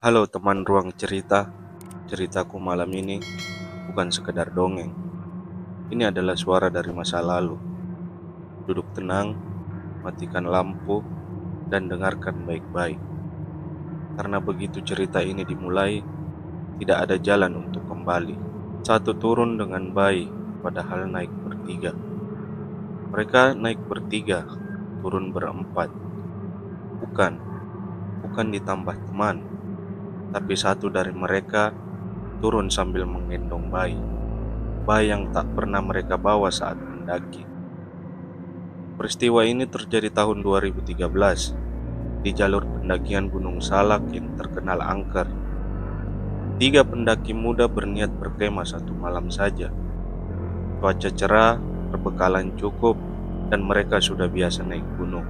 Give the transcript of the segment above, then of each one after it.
Halo teman ruang cerita, ceritaku malam ini bukan sekedar dongeng. Ini adalah suara dari masa lalu. Duduk tenang, matikan lampu, dan dengarkan baik-baik. Karena begitu cerita ini dimulai, tidak ada jalan untuk kembali. Satu turun dengan bayi, padahal naik bertiga. Mereka naik bertiga, turun berempat. Bukan, bukan ditambah teman, tapi satu dari mereka turun sambil menggendong bayi. Bayi yang tak pernah mereka bawa saat mendaki. Peristiwa ini terjadi tahun 2013 di jalur pendakian Gunung Salak yang terkenal angker. 3 pendaki muda berniat berkemah satu malam saja. Cuaca cerah, perbekalan cukup, dan mereka sudah biasa naik gunung.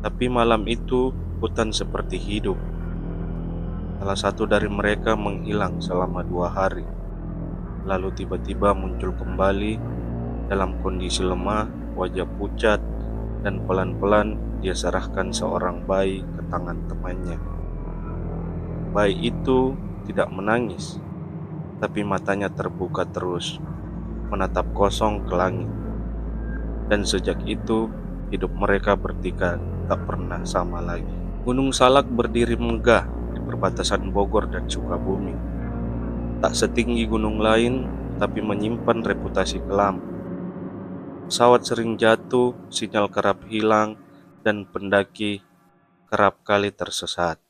Tapi malam itu hutan seperti hidup. Salah satu dari mereka menghilang selama 2 hari. Lalu tiba-tiba muncul kembali dalam kondisi lemah, wajah pucat, dan pelan-pelan dia serahkan seorang bayi ke tangan temannya. Bayi itu tidak menangis, tapi matanya terbuka terus, menatap kosong ke langit. Dan sejak itu, hidup mereka bertiga tak pernah sama lagi. Gunung Salak berdiri megah di perbatasan Bogor dan Sukabumi. Tak setinggi gunung lain, tapi menyimpan reputasi kelam. Pesawat sering jatuh, sinyal kerap hilang, dan pendaki kerap kali tersesat.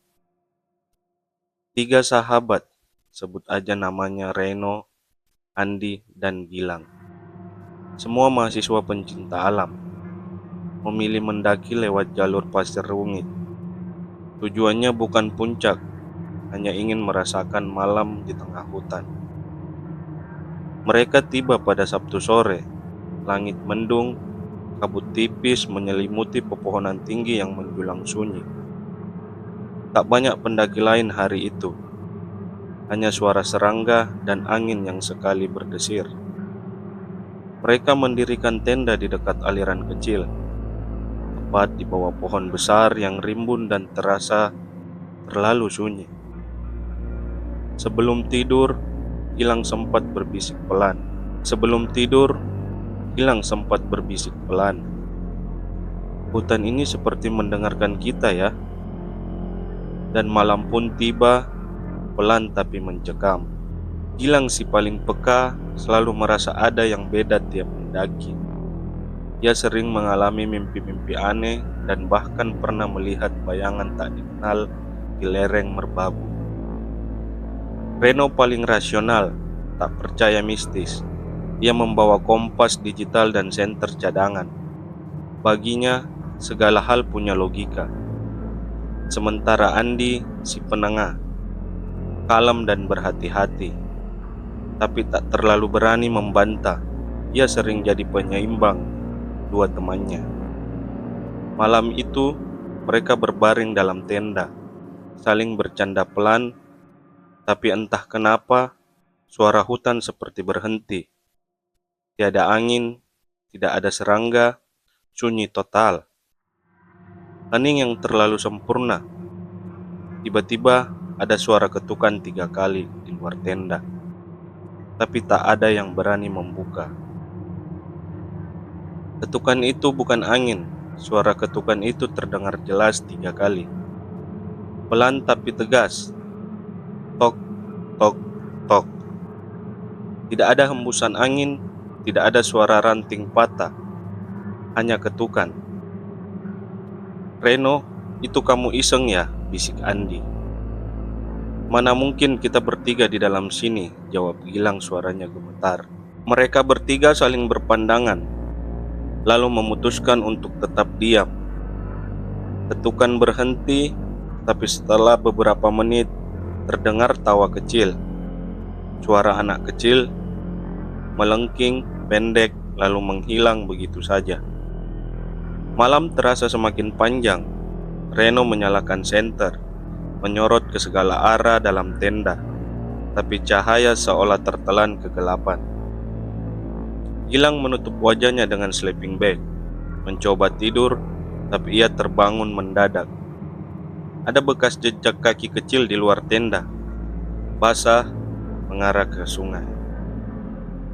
3 sahabat, sebut aja namanya Reno, Andi, dan Gilang. Semua mahasiswa pencinta alam, memilih mendaki lewat jalur pasir rumit. Tujuannya bukan puncak, hanya ingin merasakan malam di tengah hutan. Mereka tiba pada Sabtu sore. Langit mendung, kabut tipis menyelimuti pepohonan tinggi yang menjulang sunyi. Tak banyak pendaki lain hari itu, hanya suara serangga dan angin yang sekali berdesir. Mereka mendirikan tenda di dekat aliran kecil, tepat di bawah pohon besar yang rimbun dan terasa terlalu sunyi. Sebelum tidur, Gilang sempat berbisik pelan. Hutan ini seperti mendengarkan kita ya. Dan malam pun tiba, pelan tapi mencekam. Gilang si paling peka selalu merasa ada yang beda tiap mendaki. Dia sering mengalami mimpi-mimpi aneh dan bahkan pernah melihat bayangan tak dikenal di lereng merbabu. Reno paling rasional, tak percaya mistis. Dia membawa kompas digital dan senter cadangan. Baginya, segala hal punya logika. Sementara Andi, si penengah, kalem dan berhati-hati, tapi tak terlalu berani membantah. Ia sering jadi penyeimbang dua temannya. Malam itu, mereka berbaring dalam tenda, saling bercanda pelan, tapi entah kenapa, suara hutan seperti berhenti. Tiada angin, tidak ada serangga, sunyi total. Hening yang terlalu sempurna. Tiba-tiba ada suara ketukan 3 kali di luar tenda, tapi tak ada yang berani membuka. Ketukan itu bukan angin. Suara ketukan itu terdengar jelas 3 kali. Pelan tapi tegas. Tok, tok, tok. Tidak ada hembusan angin, tidak ada suara ranting patah, hanya ketukan. Reno, itu kamu iseng ya? Bisik Andi. Mana mungkin kita bertiga di dalam sini, jawab Gilang suaranya gemetar. Mereka bertiga saling berpandangan, lalu memutuskan untuk tetap diam. Ketukan berhenti, tapi setelah beberapa menit terdengar tawa kecil. Suara anak kecil, melengking, pendek, lalu menghilang begitu saja. Malam terasa semakin panjang. Reno menyalakan senter, menyorot ke segala arah dalam tenda, tapi cahaya seolah tertelan kegelapan. Gilang menutup wajahnya dengan sleeping bag, mencoba tidur, tapi ia terbangun mendadak. Ada bekas jejak kaki kecil di luar tenda, basah mengarah ke sungai.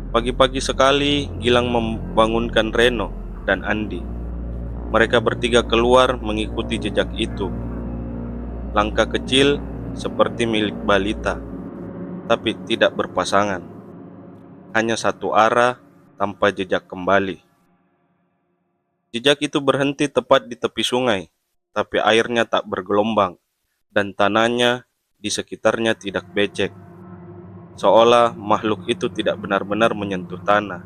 Pagi-pagi sekali, Gilang membangunkan Reno dan Andi. Mereka bertiga keluar mengikuti jejak itu. Langkah kecil seperti milik balita, tapi tidak berpasangan. Hanya satu arah tanpa jejak kembali. Jejak itu berhenti tepat di tepi sungai, tapi airnya tak bergelombang dan tanahnya di sekitarnya tidak becek. Seolah makhluk itu tidak benar-benar menyentuh tanah.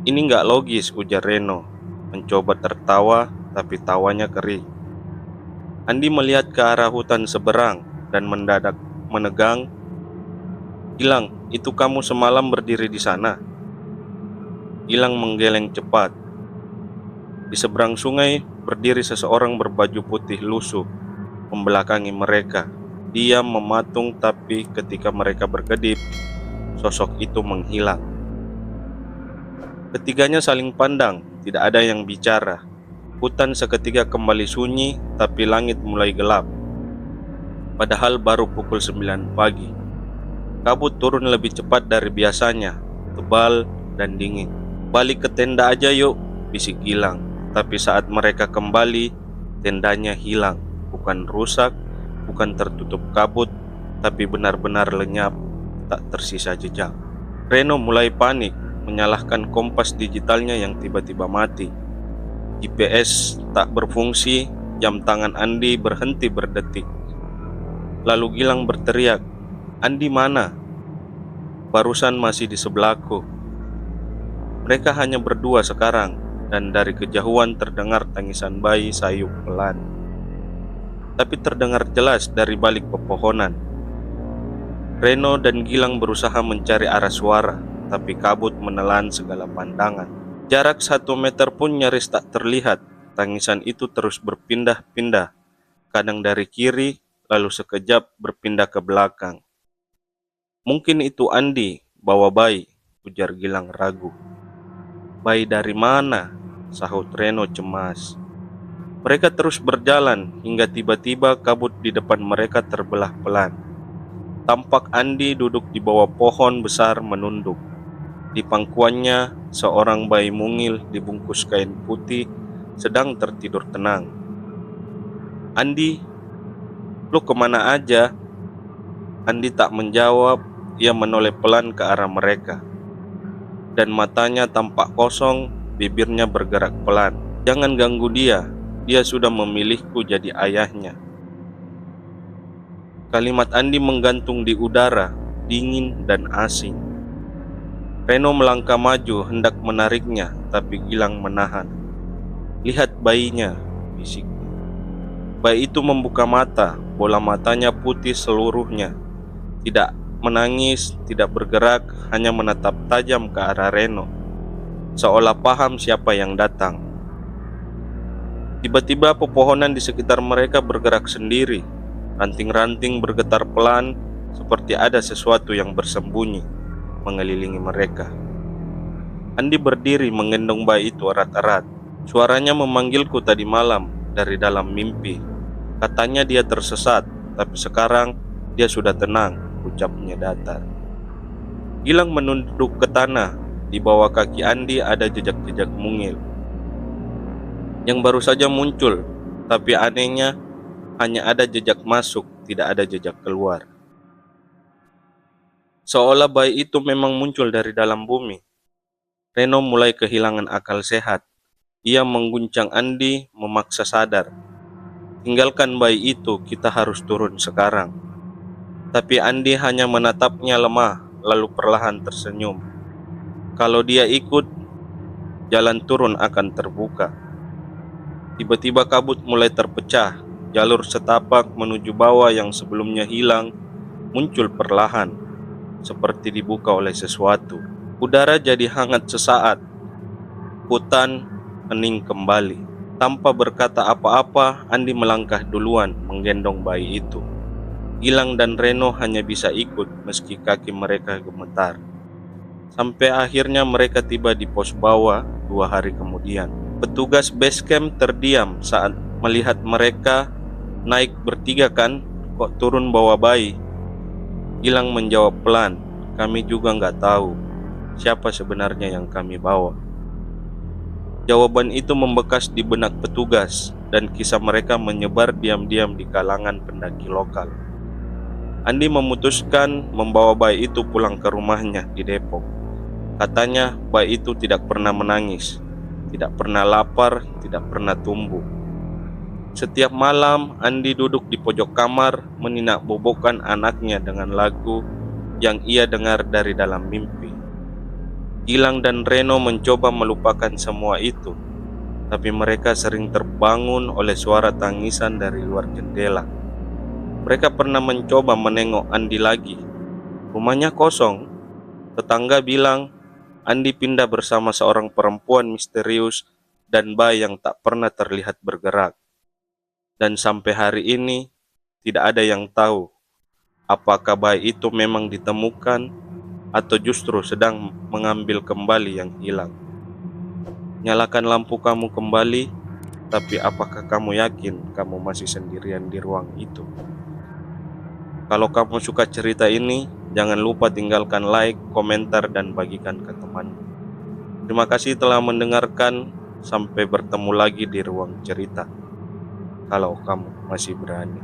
Ini nggak logis, ujar Reno, mencoba tertawa tapi tawanya kering. Andi melihat ke arah hutan seberang dan mendadak menegang. Gilang, itu kamu semalam berdiri di sana? Gilang menggeleng cepat. Di seberang sungai berdiri seseorang berbaju putih lusuh, membelakangi mereka. Dia mematung, tapi ketika mereka berkedip, sosok itu menghilang. Ketiganya saling pandang, tidak ada yang bicara. Hutan seketika kembali sunyi, tapi langit mulai gelap. Padahal baru pukul 9 pagi. Kabut turun lebih cepat dari biasanya, tebal dan dingin. Balik ke tenda aja yuk, bisik Gilang. Tapi saat mereka kembali, tendanya hilang. Bukan rusak, bukan tertutup kabut, tapi benar-benar lenyap, tak tersisa jejak. Reno mulai panik, menyalahkan kompas digitalnya yang tiba-tiba mati. GPS tak berfungsi, jam tangan Andi berhenti berdetik. Lalu Gilang berteriak, "Andi mana? Barusan masih di sebelahku." Mereka hanya berdua sekarang, dan dari kejauhan terdengar tangisan bayi sayup pelan. Tapi terdengar jelas dari balik pepohonan. Reno dan Gilang berusaha mencari arah suara, tapi kabut menelan segala pandangan. Jarak 1 meter pun nyaris tak terlihat. Tangisan itu terus berpindah-pindah, kadang dari kiri, lalu sekejap berpindah ke belakang. "Mungkin itu Andi bawa bayi," ujar Gilang ragu. "Bayi dari mana?" sahut Reno cemas. Mereka terus berjalan hingga tiba-tiba kabut di depan mereka terbelah pelan. Tampak Andi duduk di bawah pohon besar menunduk. Di pangkuannya, seorang bayi mungil dibungkus kain putih sedang tertidur tenang. "Andi, lu kemana aja?" Andi tak menjawab, ia menoleh pelan ke arah mereka. Dan matanya tampak kosong, bibirnya bergerak pelan. "Jangan ganggu dia, dia sudah memilihku jadi ayahnya." Kalimat Andi menggantung di udara, dingin dan asing. Reno melangkah maju hendak menariknya, tapi Gilang menahan. "Lihat bayinya," bisiknya. Bayi itu membuka mata, bola matanya putih seluruhnya. Tidak menangis, tidak bergerak, hanya menatap tajam ke arah Reno, seolah paham siapa yang datang. Tiba-tiba pepohonan di sekitar mereka bergerak sendiri. Ranting-ranting bergetar pelan, seperti ada sesuatu yang bersembunyi mengelilingi mereka. Andi berdiri menggendong bayi itu erat-erat. "Suaranya memanggilku tadi malam dari dalam mimpi. Katanya dia tersesat, tapi sekarang dia sudah tenang," ucapnya datar. Gilang menunduk ke tanah. Di bawah kaki Andi ada jejak-jejak mungil yang baru saja muncul, tapi anehnya hanya ada jejak masuk, tidak ada jejak keluar. Seolah bayi itu memang muncul dari dalam bumi. Reno mulai kehilangan akal sehat. Ia mengguncang Andi, memaksa sadar. "Tinggalkan bayi itu, kita harus turun sekarang." Tapi Andi hanya menatapnya lemah, lalu perlahan tersenyum. Kalau dia ikut, jalan turun akan terbuka. Tiba-tiba kabut mulai terpecah. Jalur setapak menuju bawah yang sebelumnya hilang muncul perlahan, seperti dibuka oleh sesuatu. Udara jadi hangat sesaat. Hutan hening kembali. Tanpa berkata apa-apa, Andi melangkah duluan menggendong bayi itu. Gilang dan Reno hanya bisa ikut meski kaki mereka gemetar. Sampai akhirnya mereka tiba di pos bawah 2 hari kemudian. Petugas base camp terdiam saat melihat mereka. Naik bertiga kan? Kok turun bawa bayi? Gilang menjawab pelan, kami juga nggak tahu siapa sebenarnya yang kami bawa. Jawaban itu membekas di benak petugas dan kisah mereka menyebar diam-diam di kalangan pendaki lokal. Andi memutuskan membawa bayi itu pulang ke rumahnya di Depok. Katanya bayi itu tidak pernah menangis, tidak pernah lapar, tidak pernah tumbuh. Setiap malam, Andi duduk di pojok kamar meninak bobokan anaknya dengan lagu yang ia dengar dari dalam mimpi. Gilang dan Reno mencoba melupakan semua itu, tapi mereka sering terbangun oleh suara tangisan dari luar jendela. Mereka pernah mencoba menengok Andi lagi. Rumahnya kosong. Tetangga bilang Andi pindah bersama seorang perempuan misterius dan bayi yang tak pernah terlihat bergerak. Dan sampai hari ini, tidak ada yang tahu apakah bayi itu memang ditemukan atau justru sedang mengambil kembali yang hilang. Nyalakan lampu kamu kembali, tapi apakah kamu yakin kamu masih sendirian di ruang itu? Kalau kamu suka cerita ini, jangan lupa tinggalkan like, komentar, dan bagikan ke teman. Terima kasih telah mendengarkan. Sampai bertemu lagi di ruang cerita. Kalau kamu masih berani.